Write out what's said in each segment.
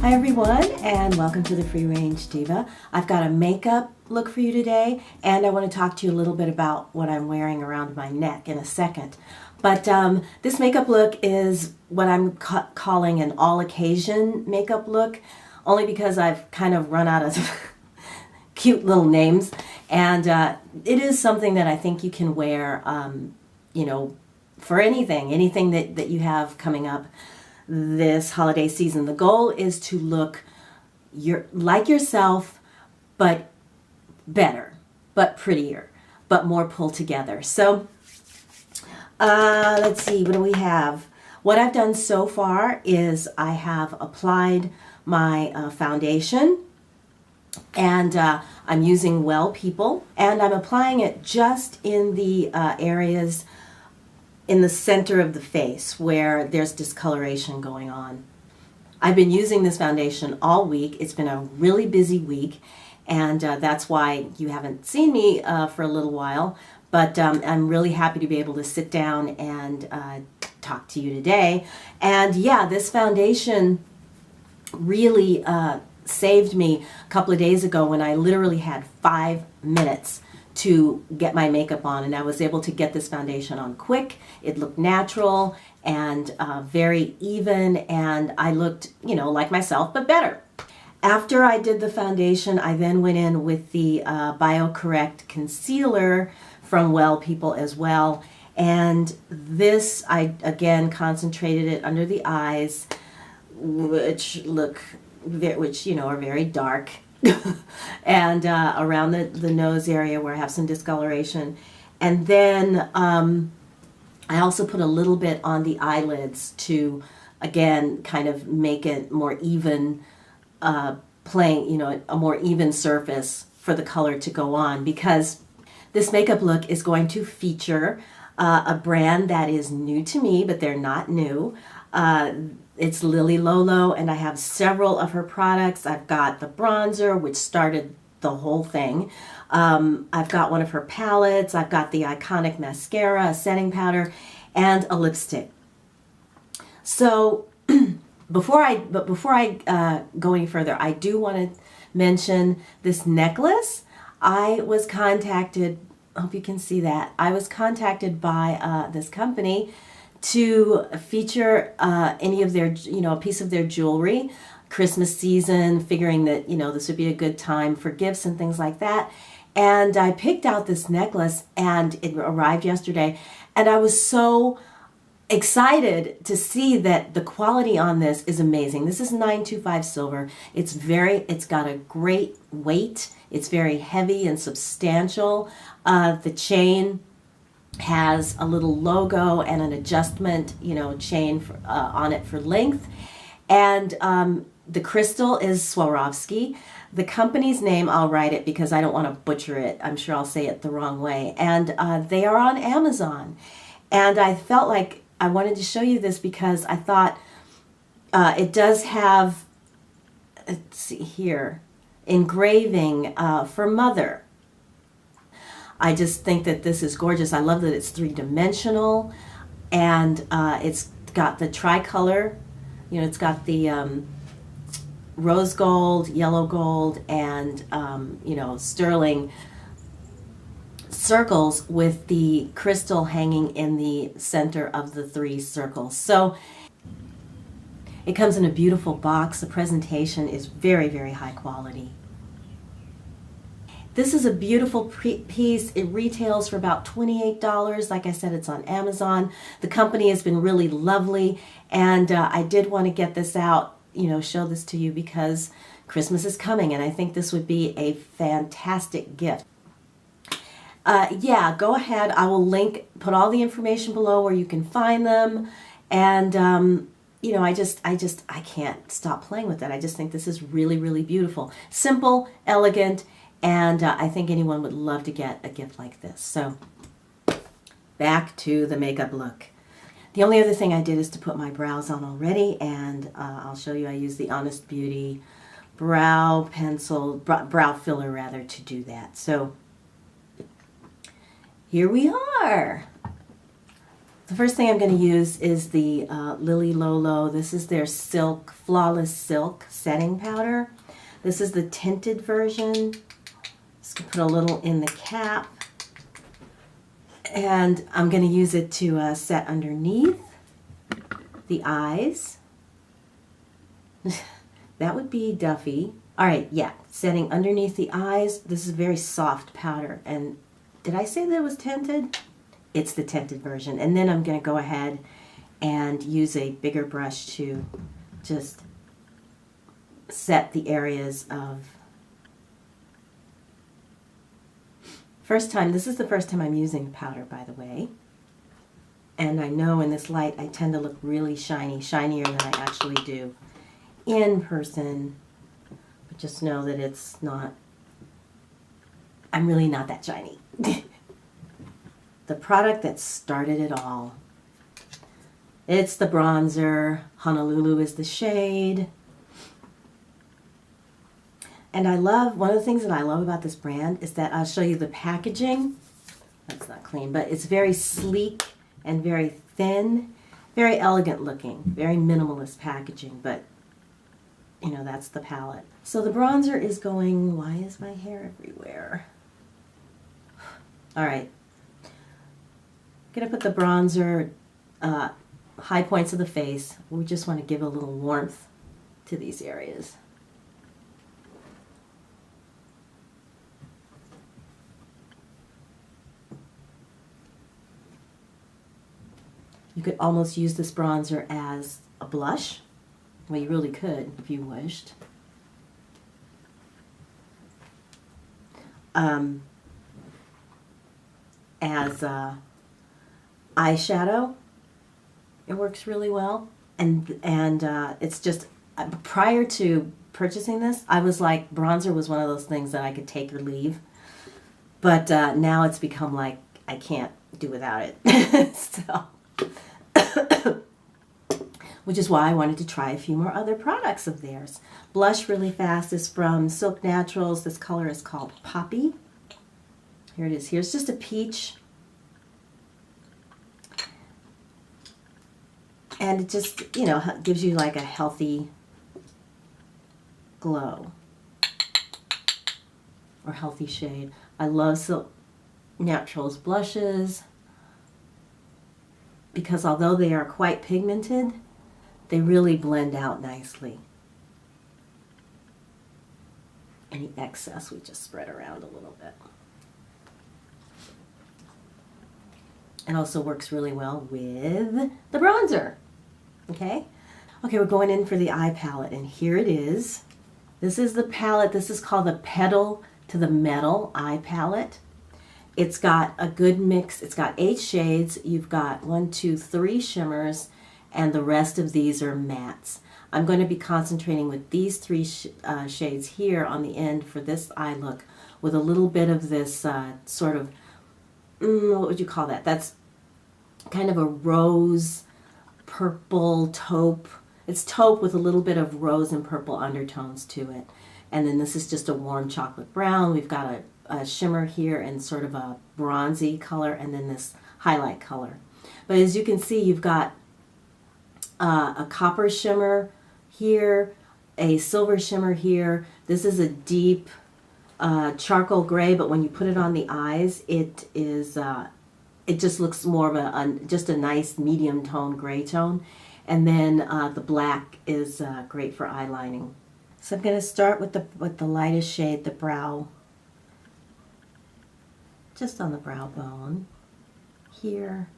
Hi everyone, and welcome to the Free Range Diva. I've got a makeup look for you today, and I want to talk to you a little bit about what I'm wearing around my neck in a second. But this makeup look is what I'm calling an all-occasion makeup look, only because I've kind of run out of cute little names, and it is something that I think you can wear, for anything that you have coming up this holiday season. The goal is to look like yourself, but better, but prettier, but more pulled together. So let's see, what do we have? What I've done so far is I have applied my foundation, and I'm using Well People, and I'm applying it just in the areas in the center of the face where there's discoloration going on. I've been using this foundation all week. It's been a really busy week, and that's why you haven't seen me for a little while, but I'm really happy to be able to sit down and talk to you today. And yeah, this foundation really saved me a couple of days ago when I literally had 5 minutes to get my makeup on, and I was able to get this foundation on quick. It looked natural and very even, and I looked, like myself, but better. After I did the foundation, I then went in with the BioCorrect concealer from Well People as well, and this, I again concentrated it under the eyes, which are very dark. And around the nose area where I have some discoloration. And then I also put a little bit on the eyelids to, again, kind of make it more even, a more even surface for the color to go on, because this makeup look is going to feature a brand that is new to me, but they're not new. It's Lily Lolo, and I have several of her products. I've got the bronzer, which started the whole thing. I've got one of her palettes. I've got the iconic mascara, a setting powder, and a lipstick. So before I go any further, I do want to mention this necklace. I was contacted, I hope you can see that, I was contacted by this company to feature any of their, a piece of their jewelry, Christmas season, figuring that, this would be a good time for gifts and things like that. And I picked out this necklace, and it arrived yesterday, and I was so excited to see that the quality on this is amazing. This is 925 silver. It's got a great weight. It's very heavy and substantial. The chain has a little logo and an adjustment, chain on it for length. And the crystal is Swarovski. The company's name, I'll write it because I don't want to butcher it. I'm sure I'll say it the wrong way. And they are on Amazon. And I felt like I wanted to show you this because I thought it does have, let's see here, engraving for mother. I just think that this is gorgeous. I love that it's three-dimensional, and it's got the tricolor. It's got the rose gold, yellow gold, and sterling circles with the crystal hanging in the center of the 3 circles. So it comes in a beautiful box. The presentation is very, very high quality. This is a beautiful piece. It retails for about $28. Like I said, it's on Amazon. The company has been really lovely, and I did want to get this out, show this to you because Christmas is coming, and I think this would be a fantastic gift. Yeah, go ahead. I will put all the information below where you can find them, and I can't stop playing with it. I just think this is really, really beautiful. Simple, elegant, and I think anyone would love to get a gift like this. So back to the makeup look. The only other thing I did is to put my brows on already, and I'll show you. I use the Honest Beauty brow pencil, brow filler rather, to do that. So here we are. The first thing I'm going to use is the Lily Lolo. This is their Silk, Flawless Silk setting powder. This is the tinted version. Just going to put a little in the cap. And I'm going to use it to set underneath the eyes. That would be Duffy. All right, yeah, setting underneath the eyes. This is a very soft powder. And did I say that it was tinted? It's the tinted version. And then I'm going to go ahead and use a bigger brush to just set the areas of... This is the first time I'm using powder, by the way. And I know in this light I tend to look really shiny, shinier than I actually do in person. But just know that it's not, I'm really not that shiny. The product that started it all. It's the bronzer. Honolulu is the shade. And I love, one of the things that I love about this brand is that I'll show you the packaging. That's not clean, but it's very sleek and very thin, very elegant looking, very minimalist packaging, but you know, that's the palette. So the bronzer is going, why is my hair everywhere? All right. I'm gonna put the bronzer, high points of the face. We just want to give a little warmth to these areas. You could almost use this bronzer as a blush. Well, you really could if you wished. As eyeshadow, it works really well. And it's just, prior to purchasing this, I was like, bronzer was one of those things that I could take or leave. But now it's become like, I can't do without it. So... which is why I wanted to try a few more other products of theirs. Blush really fast is from Silk Naturals. This color is called Poppy. Here it is. Here's just a peach. And it just, you know, gives you like a healthy glow or healthy shade. I love Silk Naturals blushes because although they are quite pigmented, they really blend out nicely. Any excess we just spread around a little bit. It also works really well with the bronzer. Okay? Okay, we're going in for the eye palette, and here it is. This is the palette. This is called the Pedal to the Metal eye palette. It's got a good mix. It's got 8 shades. You've got 1, 2, 3 shimmers, and the rest of these are mattes. I'm going to be concentrating with these 3 shades here on the end for this eye look with a little bit of this sort of, what would you call that? That's kind of a rose purple taupe. It's taupe with a little bit of rose and purple undertones to it. And then this is just a warm chocolate brown. We've got a shimmer here and sort of a bronzy color, and then this highlight color. But as you can see, you've got a copper shimmer here, a silver shimmer here. This is a deep charcoal gray, but when you put it on the eyes, it is it just looks more of just a nice medium tone gray tone. And then the black is great for eyelining. So I'm going to start with the lightest shade, the brow, just on the brow bone here.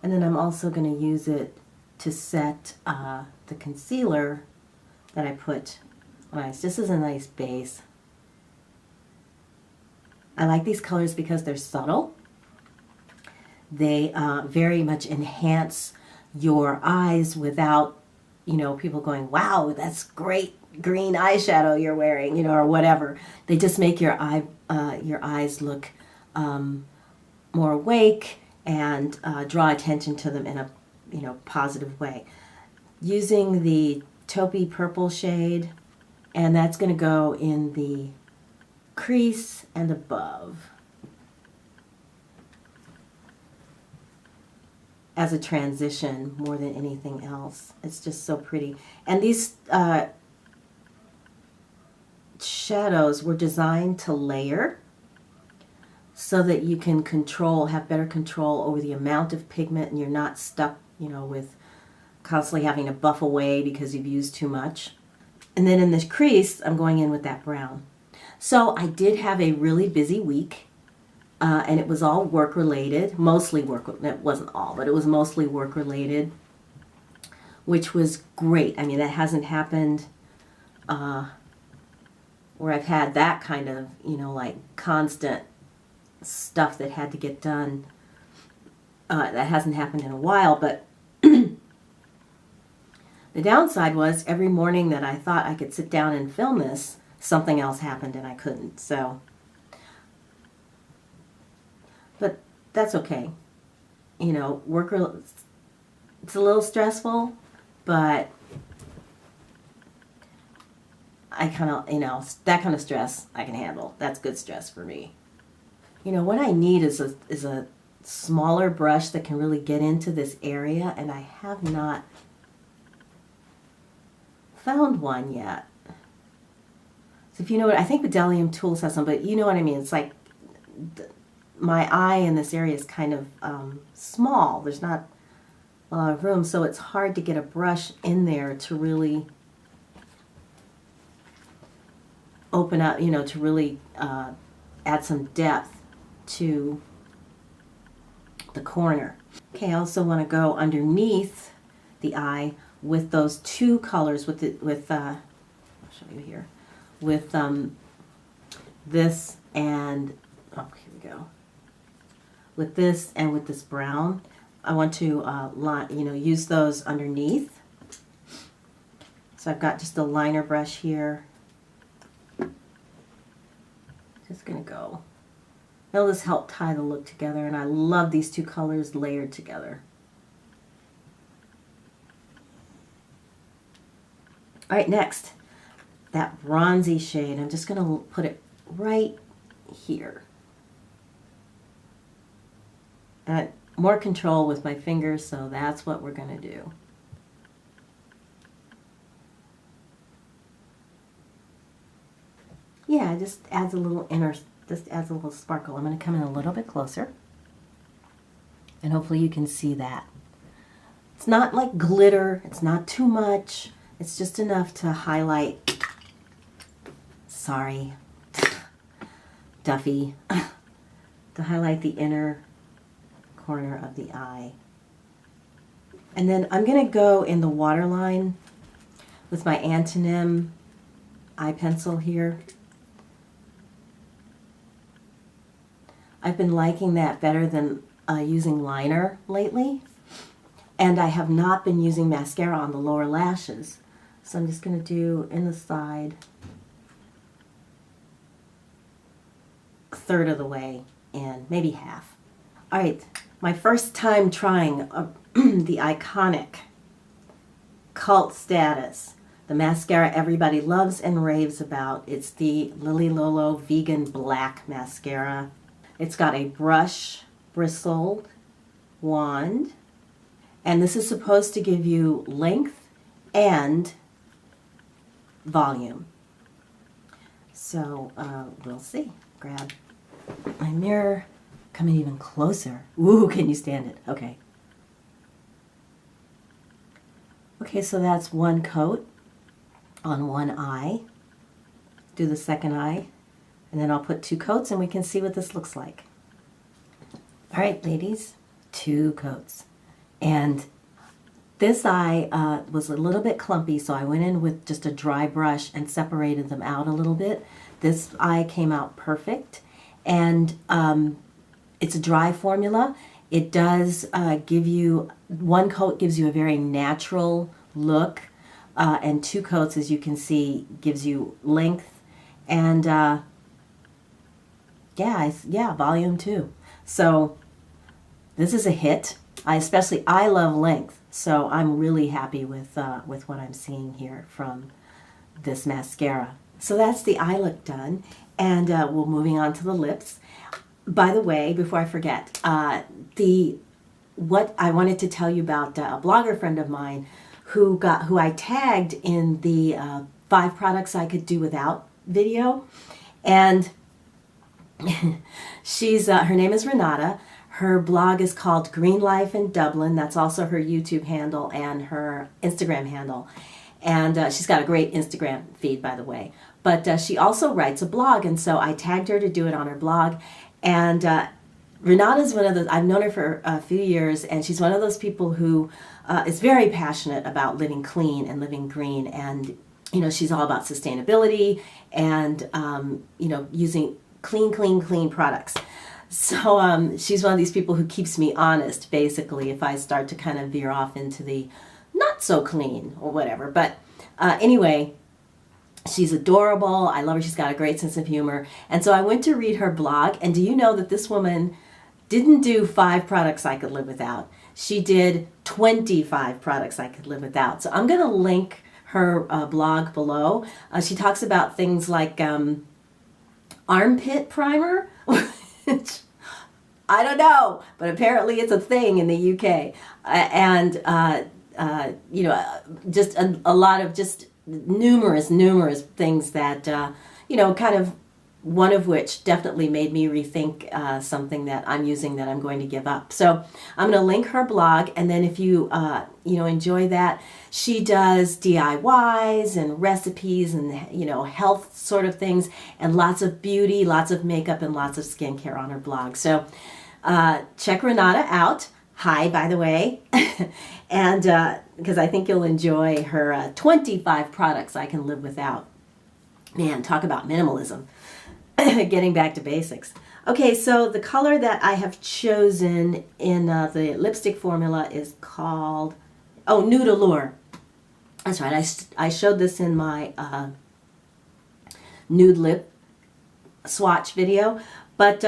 And then I'm also going to use it to set the concealer that I put on eyes. This is a nice base. I like these colors because they're subtle. They very much enhance your eyes without, you know, people going, wow, that's great green eyeshadow you're wearing, you know, or whatever. They just make your eyes look more awake and draw attention to them in a, you know, positive way. Using the taupey purple shade, and that's going to go in the crease and above. as a transition more than anything else. It's just so pretty. And these shadows were designed to layer so that you can have better control over the amount of pigment, and you're not stuck, you know, with constantly having to buff away because you've used too much. And then in this crease, I'm going in with that brown. So I did have a really busy week, and it was all work-related, mostly work. It wasn't all, but it was mostly work-related, which was great. I mean, that hasn't happened where I've had that kind of, you know, like constant stuff that had to get done. That hasn't happened in a while, but the downside was every morning that I thought I could sit down and film this, something else happened and I couldn't. So, but that's okay. You know, it's a little stressful, but I kind of, you know, that kind of stress I can handle. That's good stress for me. You know, what I need is a smaller brush that can really get into this area, and I have not found one yet. So if you know what, I think Bdellium Tools has some, but you know what I mean. It's like my eye in this area is kind of small. There's not a lot of room, so it's hard to get a brush in there to really open up, you know, to really add some depth to the corner. Okay, I also want to go underneath the eye with those two colors, I'll show you here, with this and, oh, here we go, with this and with this brown. I want to use those underneath. So I've got just a liner brush here. Just gonna go. It'll just help tie the look together, and I love these two colors layered together. All right, next, that bronzy shade. I'm just gonna put it right here. And more control with my fingers, so that's what we're gonna do. Yeah, it just adds a little sparkle. I'm going to come in a little bit closer, and hopefully you can see that. It's not like glitter, it's not too much, it's just enough to highlight, sorry, Duffy, to highlight the inner corner of the eye. And then I'm going to go in the waterline with my Antonym eye pencil here. I've been liking that better than using liner lately, and I have not been using mascara on the lower lashes. So I'm just going to do in the side, a third of the way in, maybe half. All right, my first time trying the iconic cult status, the mascara everybody loves and raves about. It's the Lily Lolo Vegan Black Mascara. It's got a brush bristled wand, and this is supposed to give you length and volume. So we'll see. Grab my mirror, come in even closer. Ooh, can you stand it? Okay. Okay, so that's one coat on one eye. Do the second eye. And then I'll put two coats and we can see what this looks like. All right, ladies, 2 coats. And this eye was a little bit clumpy, so I went in with just a dry brush and separated them out a little bit. This eye came out perfect. And it's a dry formula. It does give you, 1 coat gives you a very natural look, and 2 coats, as you can see, gives you length and volume too. So this is a hit. I love length, so I'm really happy with what I'm seeing here from this mascara. So that's the eye look done, and we're moving on to the lips. By the way, before I forget, the what I wanted to tell you about a blogger friend of mine who I tagged in the 5 products I could do without video, and her name is Renata. Her blog is called Green Life in Dublin. That's also her YouTube handle and her Instagram handle. And she's got a great Instagram feed, by the way. But she also writes a blog, and so I tagged her to do it on her blog. And Renata's one of those, I've known her for a few years, and she's one of those people who is very passionate about living clean and living green. And, you know, she's all about sustainability and, you know, using clean products. So she's one of these people who keeps me honest, basically, if I start to kind of veer off into the not so clean or whatever. But anyway, she's adorable. I love her. She's got a great sense of humor. And so I went to read her blog, and do you know that this woman didn't do 5 products I could live without? She did 25 products I could live without. So I'm going to link her blog below. She talks about things like armpit primer, which I don't know, but apparently it's a thing in the UK. And, you know, just a lot of just numerous things that, you know, kind of one of which definitely made me rethink something that I'm using that I'm going to give up. So I'm going to link her blog, and then if you, you know, enjoy that, she does DIYs and recipes and, you know, health sort of things, and lots of beauty, lots of makeup, and lots of skincare on her blog. So check Renata out. Hi, by the way. And because I think you'll enjoy her 25 products I can live without. Man, talk about minimalism. Getting back to basics. Okay, so the color that I have chosen in the lipstick formula is called, Nude Allure. That's right, I showed this in my nude lip swatch video, but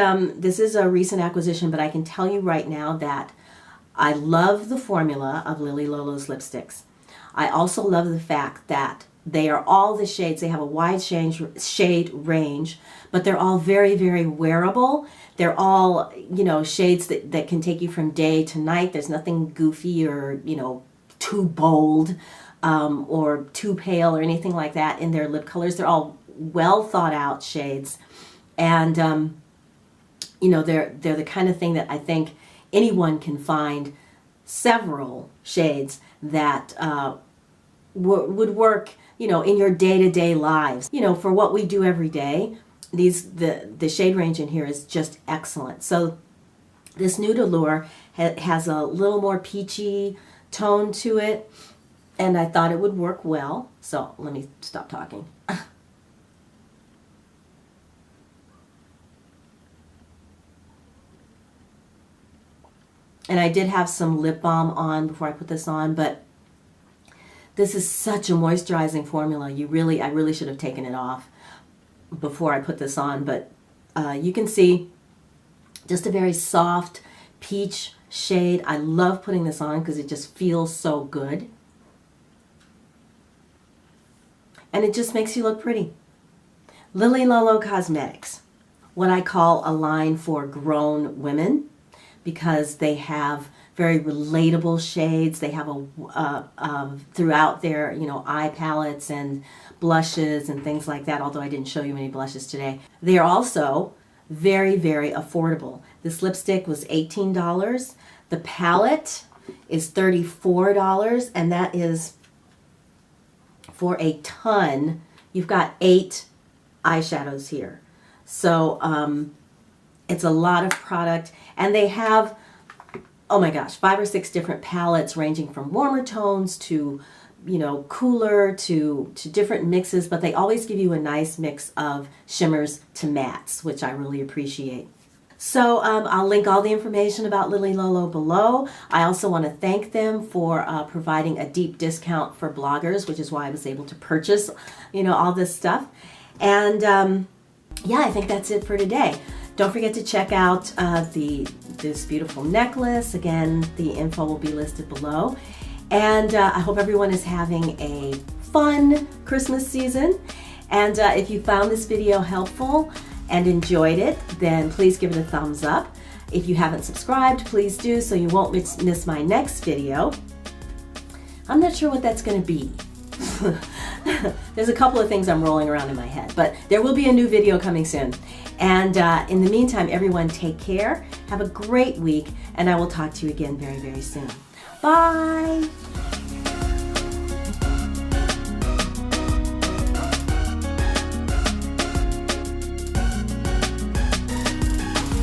this is a recent acquisition, but I can tell you right now that I love the formula of Lily Lolo's lipsticks. I also love the fact that they are all the shades. They have a wide shade range, but they're all very wearable. They're all, you know, shades that can take you from day to night. There's nothing goofy or, you know, too bold or too pale or anything like that in their lip colors. They're all well thought out shades. And, you know, they're the kind of thing that I think anyone can find several shades that would work, you know, in your day-to-day lives. You know, for what we do every day, the shade range in here is just excellent. So this Nude Allure has a little more peachy tone to it, and I thought it would work well. So let me stop talking. And I did have some lip balm on before I put this on, but this is such a moisturizing formula. I really should have taken it off before I put this on, but you can see just a very soft peach shade. I love putting this on because it just feels so good. And it just makes you look pretty. Lily Lolo Cosmetics, what I call a line for grown women, because they have very relatable shades. They have throughout their, you know, eye palettes and blushes and things like that, although I didn't show you any blushes today. They are also very affordable. This lipstick was $18. The palette is $34, and that is for a ton. You've got 8 eyeshadows here. So it's a lot of product, and they have, oh my gosh, 5 or 6 different palettes ranging from warmer tones to, you know, cooler to different mixes, but they always give you a nice mix of shimmers to mattes, which I really appreciate. So I'll link all the information about Lily Lolo below. I also want to thank them for providing a deep discount for bloggers, which is why I was able to purchase, you know, all this stuff. And yeah, I think that's it for today. Don't forget to check out this beautiful necklace. Again, the info will be listed below. And I hope everyone is having a fun Christmas season. And if you found this video helpful and enjoyed it, then please give it a thumbs up. If you haven't subscribed, please do so you won't miss my next video. I'm not sure what that's going to be. There's a couple of things I'm rolling around in my head, but there will be a new video coming soon. And in the meantime, everyone take care, have a great week, and I will talk to you again very, very soon. Bye!